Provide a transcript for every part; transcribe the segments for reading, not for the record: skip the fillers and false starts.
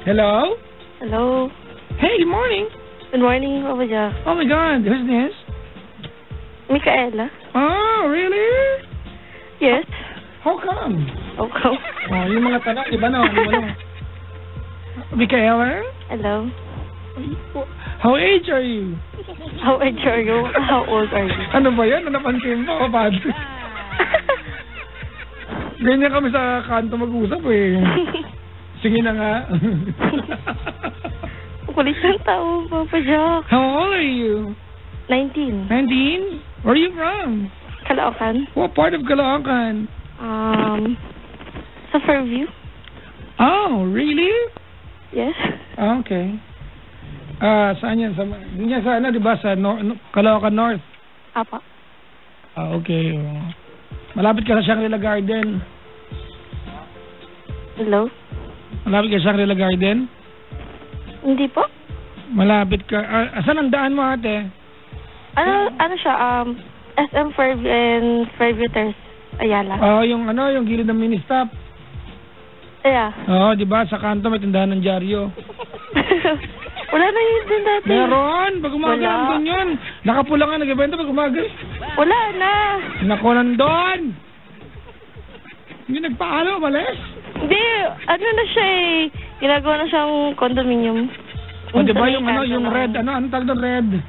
Hello? Hello. Hey, good morning. Good morning, Papa Jack. Oh my God, who's this? Micaela. Oh, really? Yes. How come? Okay. Oh, yung mga tanong, iba na. Micaela? Hello. How age are you? How age are you? How old are you? Ano ba yan? Ano napansin mo, padre? Ganyan kami sa kanto mag-usap eh. Sige na nga. Kulit ng tao, Papa Jack. How old are you? 19. 19? Where are you from? Caloocan. What part of Caloocan? Sa Fairview. Oh, really? Yes. Ah, okay. Saan yan? Yun yan sa ano, di ba? Sa Caloocan North. Apa. Ah, okay. Malapit ka sa Shangri-La Garden. Hello? Malapit ka sa Shangri-La Garden? Hindi po. Malapit ka. Saan ang daan mo, ate? Ano siya? SM Fairview and Fairview Terrace, Ayala. Yung gilid ng mini-stop. Yeah. Di ba? Sa kanto may tindahan ng dyaryo. Wala na yun din dati. Meron. Pag umaga nandun yun. Nakapula nga, nag-evento pag umaga. Wala na. Nako, nandun. Hindi nagpaalo, malis. Hindi, ano na siya eh. Ginagawa na siyang condominium. O, di ba yung yung red, ano tawag doon, red?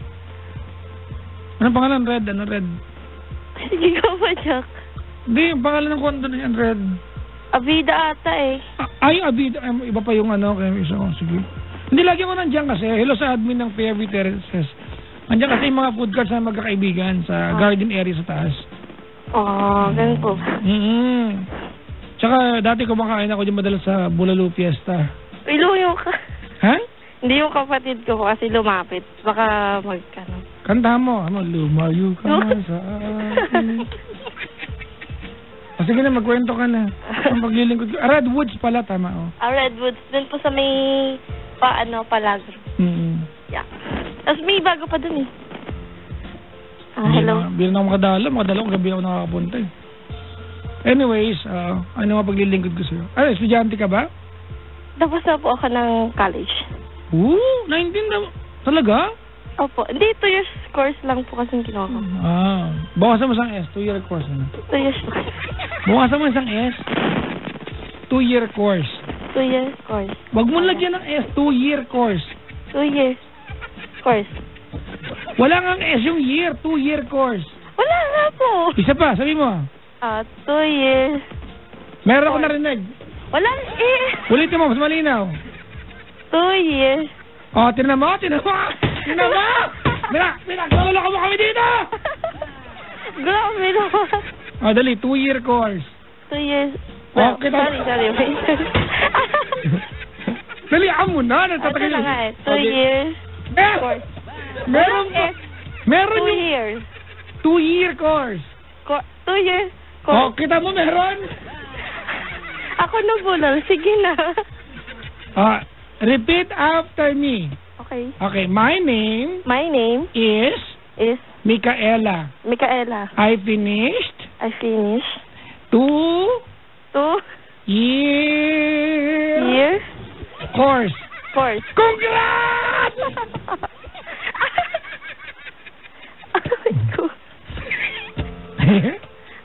Anong pangalan, red? Ano, red? Sige ka pa, Jack. Hindi, yung pangalan ng condo na yan, red. Avida ata eh. Avida. Iba pa yung kaya isa ko, sige. Hindi, lagi ako nandiyan kasi. Hello sa admin ng Fairview Terraces. Nandiyan kasi yung mga food carts na magkakaibigan sa garden area sa taas. Ganun po. Tsaka dati kumakain ako dyan madalas sa Bulalo Fiesta. Iluyo ka. Ha? Hindi yung kapatid ko kasi lumapit. Baka Kanta mo. Lumayo ka sa akin. Sige na, magkwento ka na. Ang paglilingkod ko. Redwoods pala, tama oh. Redwoods. Dun po sa may Palagro. Yeah. Tapos may bago pa dun eh. Hello. Bilang na ako makadala ko gabi ako nakakapunta eh. Anyways, ano nga paglilingkod ko sa'yo? Estudyante ka ba? Tapos na po ako ng college. 19 na. Talaga? Opo. Hindi, 2 years course lang po kasing kinuha ko. Bawasan mo isang S, 2-year course. 2 years course. Bawasan mo isang S, 2-year course. 2 years course. Wag mo lagyan ng S, 2-year course. 2 years course. Wala nga ang S yung year, 2-year course. Wala nga po. Isa pa, sabi mo. 2 years. Meron ako narinig. Wala eh. Ulitin mo, mas malinaw. 2 years. Tinan mo. Gulo mo kami dito. Grabe naman. Dali, 2-year course. 2 years. Sorry. Wait. Dali, amo na. Ito na nga eh. 2 years course. Meron 2 years. 2-year course. 2 years course. Kita mo, meron. Ako na bulol. Sige na. Repeat after me. Okay, my name is Micaela. I finished 2 year course. Congrats!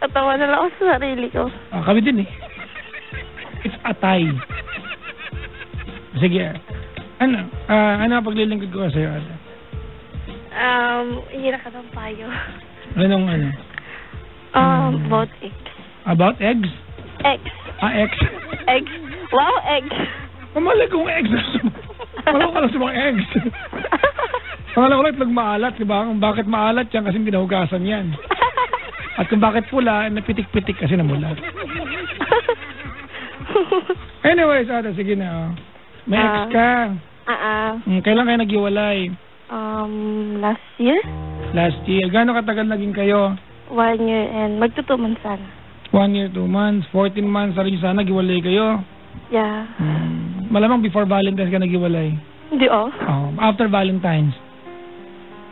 Natawa na lang ako sa sarili ko. Kami din eh. It's atay. Sige. Ano paglilingkod ko sa'yo, ate? Hira ka ng payo. Anong? About eggs. About eggs? Eggs. Eggs. Eggs. Wow, eggs. Mamali kong eggs. Wala ko lang sa mga eggs. Pangalawa ko lang itlog maalat, diba? Kung bakit maalat yan, kasi pinahugasan yan. At kung bakit pula, napitik-pitik kasi namulat. Anyways, ate, sige na. May ex ka. Kailan kayo naghiwalay? Last year. Last year. Gaano katagal naging kayo? 1 year and magto 2 months sana. 1 year, 2 months, 14 months na rin sana naghiwalay kayo. Yeah. Malamang before Valentine's ka naghiwalay. Hindi After Valentine's.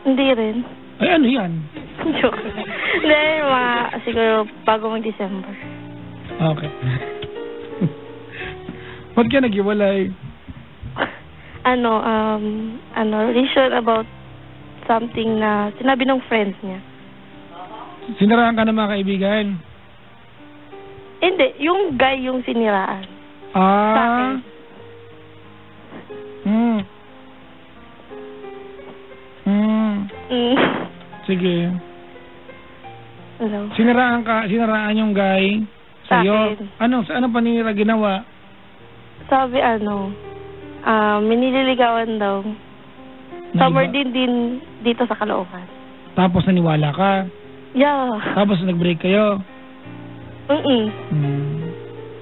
Hindi rin. Ay, ano yan? Joke. Hindi, siguro bago 'December. Okay. Ba't ka naghiwalay? reason about something na sinabi ng friends niya. Siniraan ka ng mga kaibigan? Hindi, yung guy yung siniraan. Sa akin. Sige. Hello. Siniraan yung guy sa'yo. Sa akin. Ano paninira ginawa? Sabi may nililigawan daw. Somewhere din dito sa Caloocan. Tapos naniwala ka? Yeah. Tapos nag-break kayo?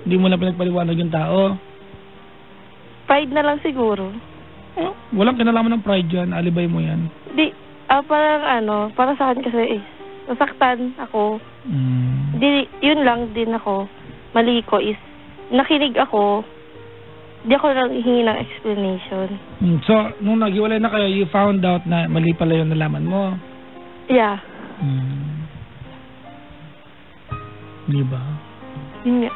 Hindi mo na pinagpaliwanag yung tao? Pride na lang siguro. Walang kinalaman ng pride dyan. Alibay mo yan. Parang para sa akin kasi nasaktan ako. Yun lang din ako. Mali ko is, nakinig ako, di ako lang hingi ng explanation. So, nung naghiwalay na kayo, you found out na mali pala yung nalaman mo? Yeah. Di ba? Yun nga.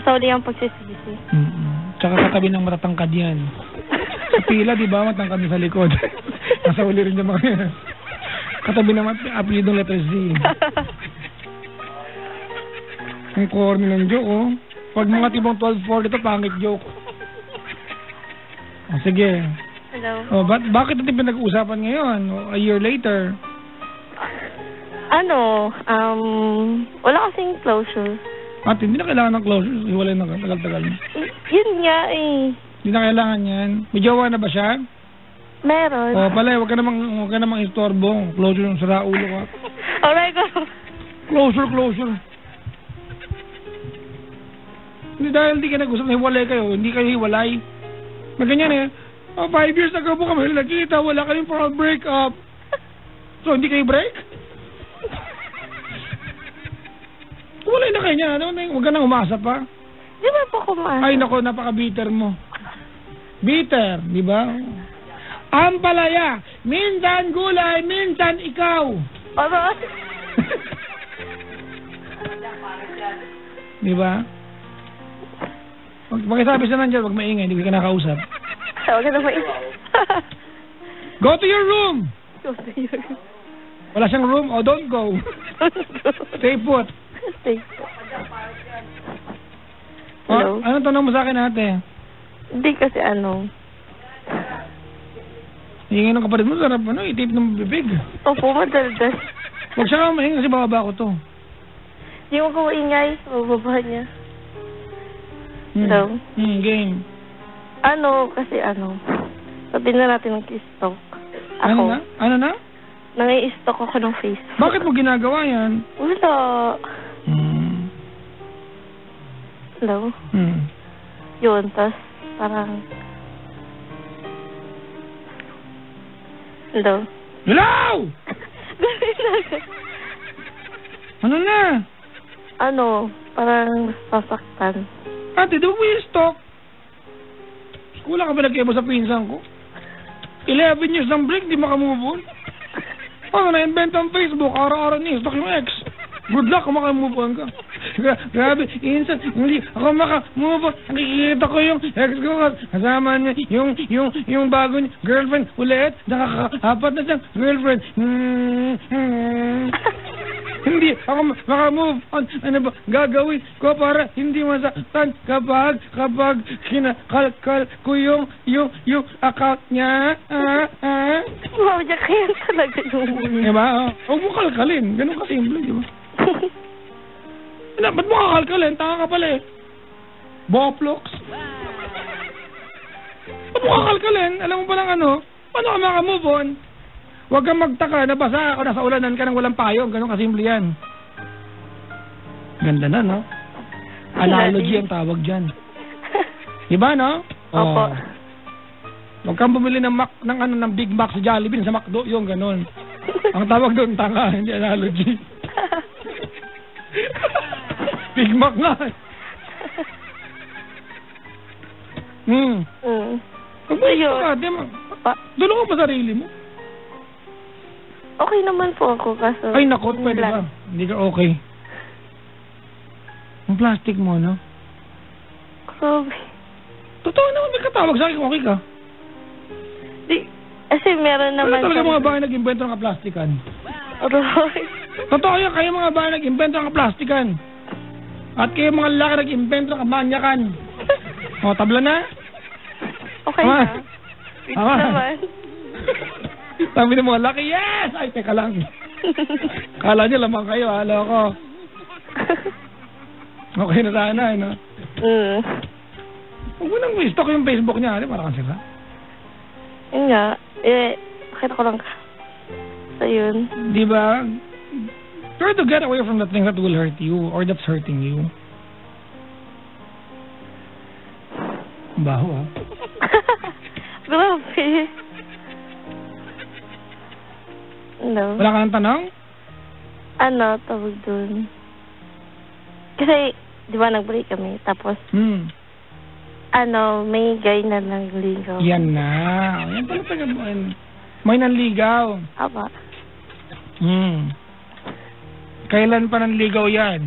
Nasa uli ang pagsisisi. Tsaka katabi ng matatangkad yan. Sa pila, di ba? Matangkad sa likod. Nasa uli rin yung mga yan. Katabi ng apelidong letter Z. Ang corny ng joke, oh. Pag mga tibong 12-4 dito, pangit joke. Sige. Hello. Bakit natin pinag-uusapan ngayon? A year later? Wala kasing closure. At hindi na kailangan ng closure. Hiwalay na tagal-tagal. Yun nga eh. Hindi na kailangan yan. May jowa na ba siya? Meron. Pala, huwag ka namang istorbo. Closure yung sira ulo ka. Alright ko. Closure. Hindi dahil hindi ka nag-usap na hiwalay kayo. Hindi kayo hiwalay. Maganyan eh. 5 years ago po kami nagkita. Wala kayong for a break up. So, hindi kayo break? Walay na kayo niya. Huwag ka nang umasa pa. Di ba po kumasa? Ay, nako, napaka-bitter mo. Bitter, di ba? Ang palaya. Minsan gulay, minsan ikaw. Di ba? Magsabi siya nandiyan, wag maingay, hindi ka nakausap. Huwag ka na maingay. Go to your room! Go to your room. Wala siyang room? O, don't go. Stay put. Stay put. Hello? Anong tanong mo sa akin, ate? Hindi kasi hingin ng kapatid mo, sarap itip ng bibig. Opo, madaldas. Huwag siya kang maingay kasi bababa ko to. Hindi mo ko maingay, bababa niya. Hello? Game. Kasi sabi na natin ng stalk. Ako. Ano na? Nangi-stalk ako ng Facebook. Bakit mo ginagawa yan? Wala. Hello? Yun, tas parang... Hello? Hello! Ano na? Parang sasaktan. Ate, di ba mo yung stalk? Kulang ka ba nagkaiba sa pinsan ko? 11 years ng break, di makamove on. Na-invent ang Facebook, araw-araw niya, stalk yung ex. Good luck kung makamove on ka. Grabe, insan, hindi ako makamove on. Nakikita ko yung ex ko, kasama niya, yung bago niya, girlfriend, ulit, nakaka-apat na siyang girlfriend. Hindi ako makamove on. Ano ba gagawin ko para hindi masaktan kapag kinakalkal ko yung account niya? Wow, diyan kaya talaga yung... Diba? Huwag mo kalkalin. Ganun kasimple, diba? Ba't mo kakalkalin? Tanga ka pala eh. Boplox. Ba't mo kakalkalin? Alam mo ba lang paano ka makamove on? Huwag kang magtaka, nabasa ako, nasa ulanan ka ng walang payong. Ganun kasimple yan. Ganda na, no? Analogy ang tawag dyan. Diba, no? Opo. Huwag kang bumili ng Big Mac sa Jollibee, sa McDo, yung ganun. Ang tawag doon, tanga, hindi analogy. Big Mac nga. Huwag mo ka, di mo. Dulungan pa sarili mo. Okay naman po ako, kaso... Ay, naku, pwede ba? Hindi ka okay. Ang plastic mo, no? Grabe. Totoo naman, may katawag sa akin, okay ka. Kasi meron naman... Ano talaga mga bahay nag-invento ng kaplastikan? Aroy. Totoo yan, kayo mga bahay nag-invento ng kaplastikan. At kayo mga lalaki nag-invento ng kamanyakan. O, tabla na? Okay Tama. na. Tama. Naman. Sabi ng mga lalaki, yes! Ay, teka lang. Kala nyo lamang kayo, halo ko. Okay na sana, no? Huwag mo nang i-stalk yung Facebook niya, di para kang sila. Yun nga, nakita ko lang sa yun. Di ba? Try to get away from the things that will hurt you or that's hurting you. Baho, ah. Grabe. No. Wala ka ng tanong? Ano, tawag dun. Kasi, di ba nag-break kami, tapos, may guy na nangligaw. Yan na. Yan pala taga may nanligaw. Apa. Kailan pa nanligaw yan?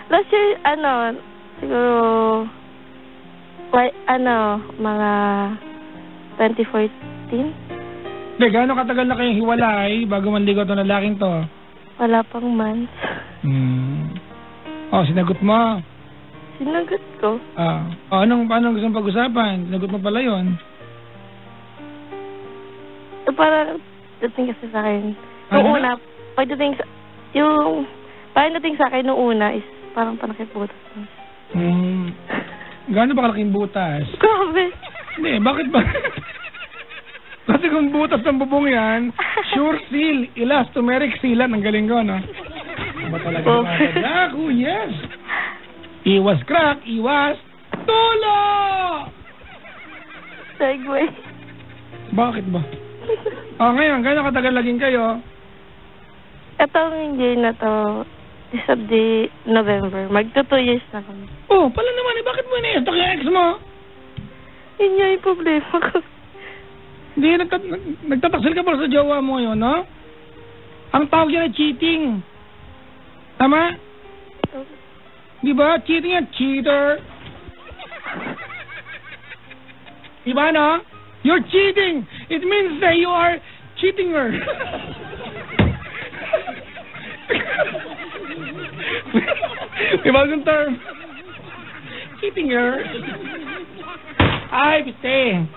Last year, siguro, mga 2014? Hindi, gaano katagal na kayong hiwalay bago manligaw itong lalaking to? Wala pang months. Oh, sinagot mo. Sinagot ko. Anong gusto mong pag-usapan? Sinagot mo pala yun. Parang dating kasi sa akin. Parang dating sa akin nung una is parang panakiputas. Gaano ba kalaking butas? Grabe. Hindi, bakit ba? Kasi kung butas ng bubong yan, sure seal, elastomeric sealant. Ang galing ko, no? Ba talaga mga yes! Iwas crack, iwas tulo! Segway. Bakit ba? Ngayon, gano'n katagal laging kayo? Itong year na to, this of the November, magto 2 years na kami. Oh, pala naman bakit mo ina-stalk yung ex mo? Yun nga yung problema ko. Hindi, nagtataksil ka pala sa jowa mo yun, no? Ang tawag yan ay cheating. Tama? Di ba? Cheating yan, cheater. Di ba, no? You're cheating. It means that you are cheating her. Di ba yung term? Cheating her. Ay, piste.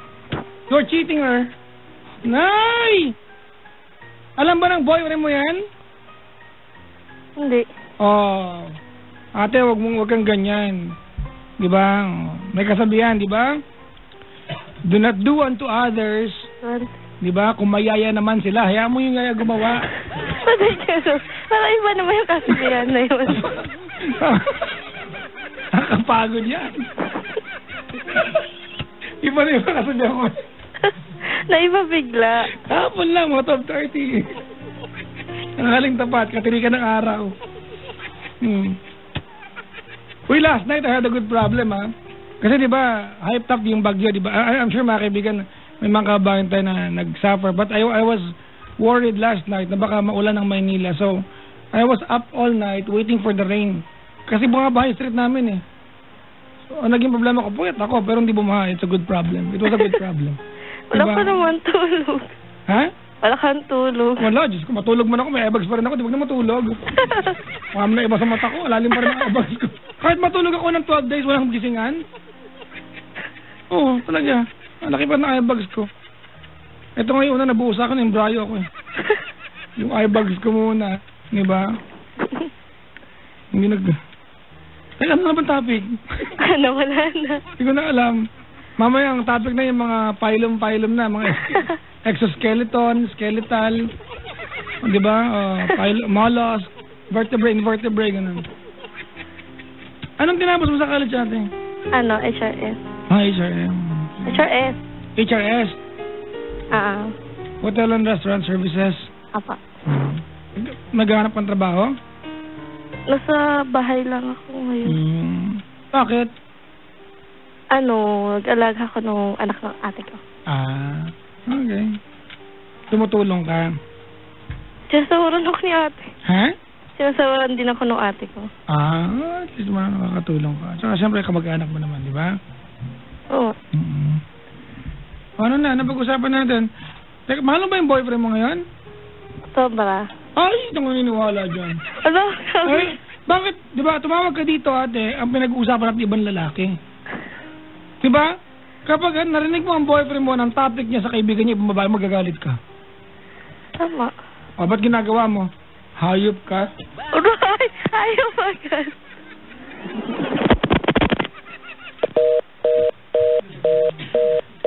You're cheating her. Nay! Alam ba ng boyfriend mo yan? Hindi. Oh. Ate, wag kang ganyan. Di ba? May kasabihan, di ba? Do not do unto others. Di ba? Kung mayaya naman sila, hayaan mo yung gaya gumawa. Parang iba naman yung kasabihan na yun. Nakapagod yan. Iba na yung kasabihan ko. Naiba bigla. Hapon lang, mga top 30. Ang haling tapat, katirikan ng araw. Uy, last night I had a good problem, ha? Kasi di ba, hyped up yung bagyo, di ba? I'm sure mga kaibigan, may mga kabayan tayo na nag-suffer. But I was worried last night na baka maulan ng Maynila. So, I was up all night waiting for the rain. Kasi bumaba yung street namin, eh. So, naging problema ko, puyat ako, pero hindi bumaha. It's a good problem. It was a good problem. Wala pa naman tulog. Ha? Wala kang tulog. Wala, Diyos ko, matulog man ako, may earbuds pa rin ako, di ba na matulog? Mukha na iba sa mata ko, alalim pa rin ang earbuds ko. Kahit matulog ako ng 12 days, walang gisingan. Oo, talaga. Malaki pa ng earbuds ko. Ito ngayon una, nabuhos ako ng embryo ako, eh. Yung earbuds ko muna, di ba? Hindi Teka, ano na ba topic? Wala na. Hindi ko na alam. Mamaya ang topic na yung mga phylum na, mga exoskeleton, skeletal, di ba? Mollusk, vertebrae, invertebrate, ganun. Anong tinapos mo sa college natin? HRS. HRM. HRS. HRS? Hotel and Restaurant Services? Apa. Naghahanap ng trabaho? Nasa bahay lang ako ngayon. Bakit? Nag-alaga ako nung anak ng ate ko. Okay. Tumutulong ka? Sinasawaran ako ni ate. Ha? Sinasawaran din ako ng ate ko. At least nakakatulong ka. Saka siyempre kamag-anak mo naman, di ba? Oo. Ano na, napag-usapan natin. Teka, mahal mo ba yung boyfriend mo ngayon? Sobra. Ay, hindi ko naniniwala dyan. Ano? Ay, bakit, di ba, tumawag ka dito ate, ang pinag-uusapan natin ibang lalaki. Di ba? Kapag narinig mo ang boyfriend mo ng topic niya sa kaibigan niya, ibang babae, magagalit ka. Tama. O, ba't ginagawa mo? Hayop ka? Uray! Ayaw agad.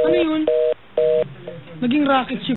Ano yun? Naging rocket ship.